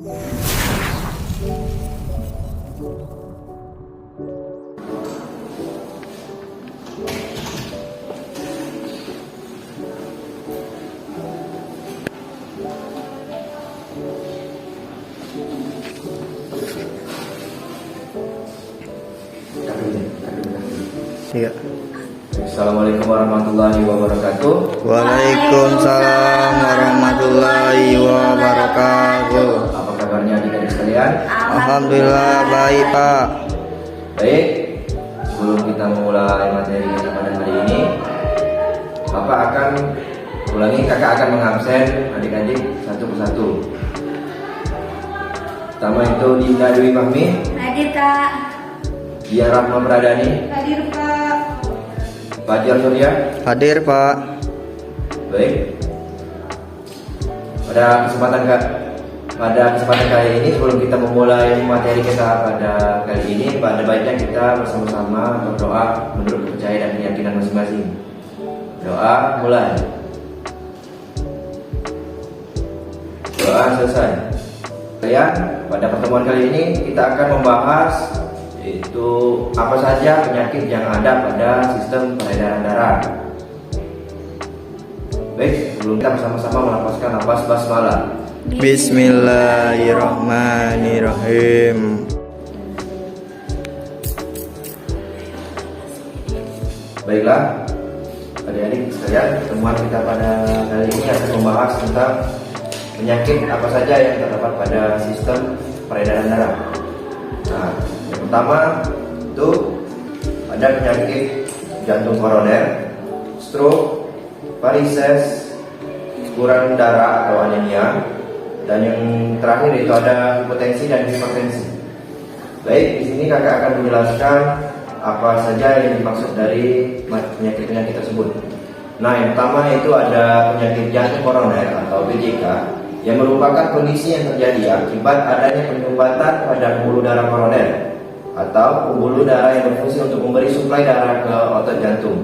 Iya. Assalamualaikum warahmatullahi wabarakatuh. Waalaikumsalam warahmatullahi wabarakatuh. Apa kabarnya adik-adik sekalian? Alhamdulillah baik, Pak. Baik, sebelum kita memulai materi kita pada hari ini, kakak akan mengabsen adik-adik satu persatu. Pertama itu Dinda Dwi Fahmi. Hadir, Kak. Dia Rahma Pradani. Hadir, Pak. Fajar Surya. Hadir, Pak. Baik. Pada kesempatan kali ini, sebelum kita memulai materi kita pada kali ini, pada baiknya kita bersama-sama berdoa menurut kepercayaan dan keyakinan masing-masing. Doa mulai. Doa selesai. Pada pertemuan kali ini kita akan membahas itu apa saja penyakit yang ada pada sistem peredaran darah. Baik, sebelum kita bersama-sama melafazkan nafas basmalah. Bismillahirrahmanirrahim. Baiklah, adik-adik sekalian, pertemuan kita pada kali ini akan membahas tentang penyakit apa saja yang terdapat pada sistem peredaran darah. Nah, yang pertama itu ada penyakit jantung koroner, stroke, varises, kurang darah atau anemia, dan yang terakhir itu ada hipertensi dan hipertensi. Baik, di sini kakak akan menjelaskan apa saja yang dimaksud dari penyakit-penyakit tersebut. Nah, yang pertama itu ada penyakit jantung koroner atau PJK, yang merupakan kondisi yang terjadi akibat adanya penyumbatan pada pembuluh darah koroner atau pembuluh darah yang berfungsi untuk memberi suplai darah ke otot jantung.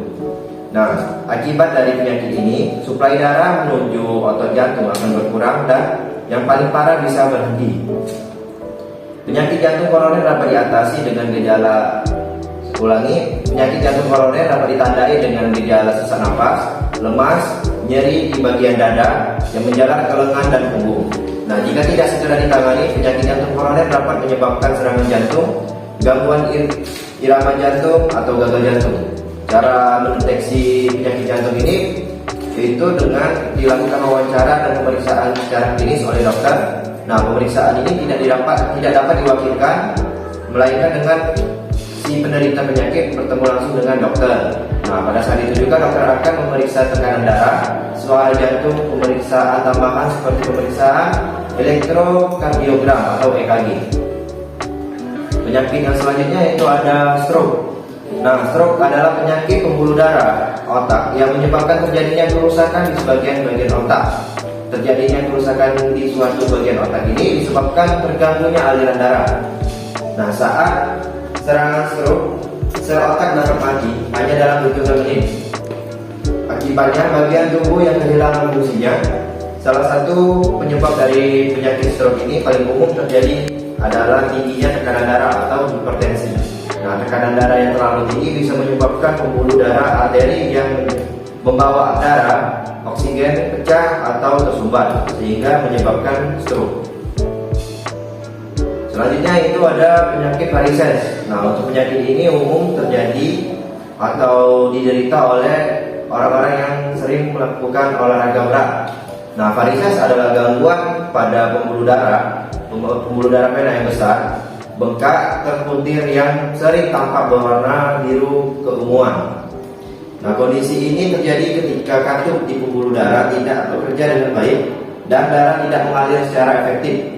Nah, akibat dari penyakit ini, suplai darah menuju otot jantung akan berkurang dan yang paling parah bisa berhenti. Penyakit jantung koroner dapat diatasi dengan gejala penyakit jantung koroner dapat ditandai dengan gejala sesak napas, lemas, nyeri di bagian dada yang menjalar ke lengan dan punggung. Nah, jika tidak segera ditangani, penyakit jantung koroner dapat menyebabkan serangan jantung, gangguan irama jantung atau gagal jantung. Cara mendeteksi penyakit jantung ini yaitu dengan dilakukan wawancara dan pemeriksaan secara klinis oleh dokter. Nah, pemeriksaan ini tidak dapat diwakilkan melainkan dengan si penderita penyakit bertemu langsung dengan dokter. Nah, pada saat itu juga dokter akan memeriksa tekanan darah, suara jantung, pemeriksaan tambahan seperti pemeriksaan elektrokardiogram atau EKG. Penyakit yang selanjutnya yaitu ada stroke. Nah, stroke adalah penyakit pembuluh darah otak yang menyebabkan terjadinya kerusakan di sebagian-bagian otak. Terjadinya kerusakan di suatu bagian otak ini disebabkan terganggunya aliran darah. Nah, saat serangan stroke, sel otak dapat mati hanya dalam hitungan menit. Akibatnya bagian tubuh yang kehilangan fungsinya. Salah satu penyebab dari penyakit stroke ini paling umum terjadi adalah tingginya tekanan darah atau hipertensi. Nah, tekanan darah yang terlalu tinggi bisa menyebabkan pembuluh darah arteri yang membawa darah oksigen pecah atau tersumbat sehingga menyebabkan stroke. Selanjutnya itu ada penyakit varises. Nah, untuk penyakit ini umum terjadi atau diderita oleh orang-orang yang sering melakukan olahraga berat. Nah, varises adalah gangguan pada pembuluh darah vena yang besar, bengkak terpuntir yang sering tampak berwarna biru keunguan. Nah, kondisi ini terjadi ketika katup di pembuluh darah tidak bekerja dengan baik dan darah tidak mengalir secara efektif.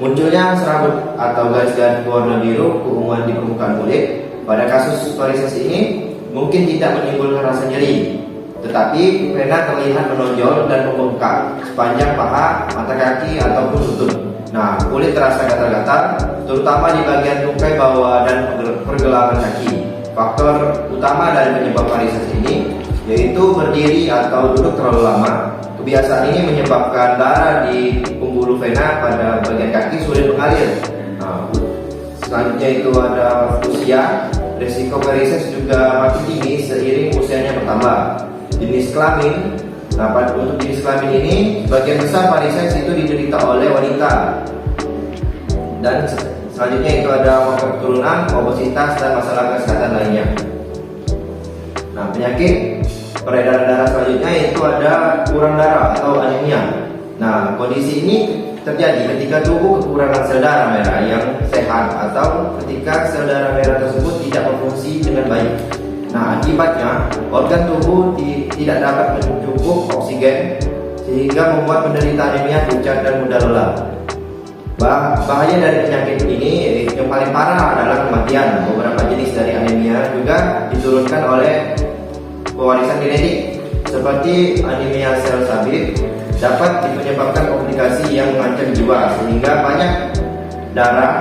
Munculnya serabut atau garis-garis berwarna biru keunguan di permukaan kulit. Pada kasus varises ini mungkin tidak menimbulkan rasa nyeri, tetapi vena terlihat menonjol dan membengkak sepanjang paha, mata kaki ataupun lutut. Nah, kulit terasa gatal-gatal, terutama di bagian tungkai bawah dan pergelangan kaki. Faktor utama dari penyebab varises ini yaitu berdiri atau duduk terlalu lama, kebiasaan ini menyebabkan darah di pembuluh vena pada bagian kaki sulit mengalir. Nah, selanjutnya itu ada usia. Risiko varises juga makin tinggi seiring usianya bertambah. Jenis kelamin. Nah, untuk jenis kelamin ini, sebagian besar varises itu diderita oleh wanita. Dan selanjutnya itu ada faktor keturunan, obesitas, dan masalah kesehatan lainnya. Nah, penyakit peredaran darah selanjutnya itu ada kurang darah atau anemia. Nah, kondisi ini terjadi ketika tubuh kekurangan sel darah merah yang sehat atau ketika sel darah merah tersebut tidak berfungsi dengan baik. Nah, akibatnya organ tubuh tidak dapat mencukup oksigen sehingga membuat penderita anemia pucat dan mudah lelah. Bahaya dari penyakit ini yang paling parah adalah kematian. Beberapa jenis dari anemia juga diturunkan oleh pewarisan genetik, seperti anemia sel sabit dapat menyebabkan komplikasi yang mengancam jiwa, sehingga banyak darah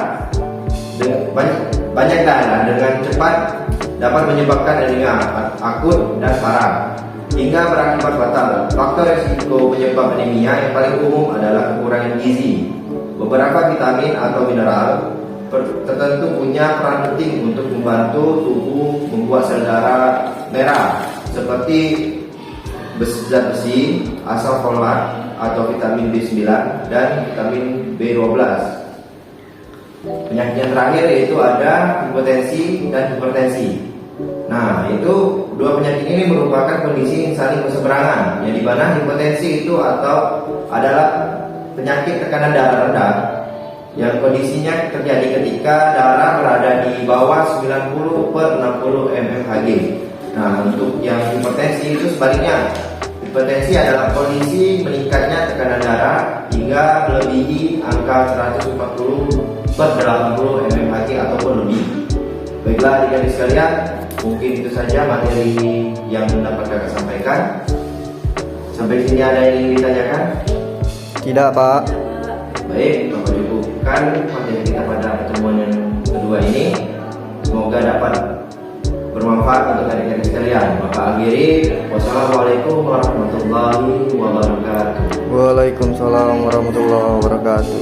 dengan cepat dapat menyebabkan anemia akut dan parah hingga berakibat fatal. Faktor risiko penyebab anemia yang paling umum adalah kekurangan gizi. Beberapa vitamin atau mineral tertentu punya peran penting untuk membantu tubuh membuat sel darah merah, seperti zat besi, asam folat atau vitamin B9 dan vitamin B12. Penyakit yang terakhir yaitu ada hipotensi dan hipertensi. Nah, itu dua penyakit ini merupakan kondisi yang saling berseberangan, yang dimana hipotensi itu adalah penyakit tekanan darah rendah yang kondisinya terjadi ketika darah berada di bawah 90/60 mmHg. Nah, untuk yang hipertensi itu sebaliknya. Hipertensi adalah kondisi meningkatnya tekanan darah hingga melebihi angka 140/80 mmHg ataupun lebih. Baiklah adik-adik sekalian, mungkin itu saja materi yang dapat kakak sampaikan. Sampai sini ada yang ingin ditanyakan? Tidak, Pak. Baik, Bapak cukupkan materi kita pada pertemuan yang kedua ini. Semoga dapat bermanfaat untuk adik-adik sekalian. Bapak akhiri. Wassalamualaikum warahmatullahi wabarakatuh. Waalaikumsalam warahmatullahi wabarakatuh.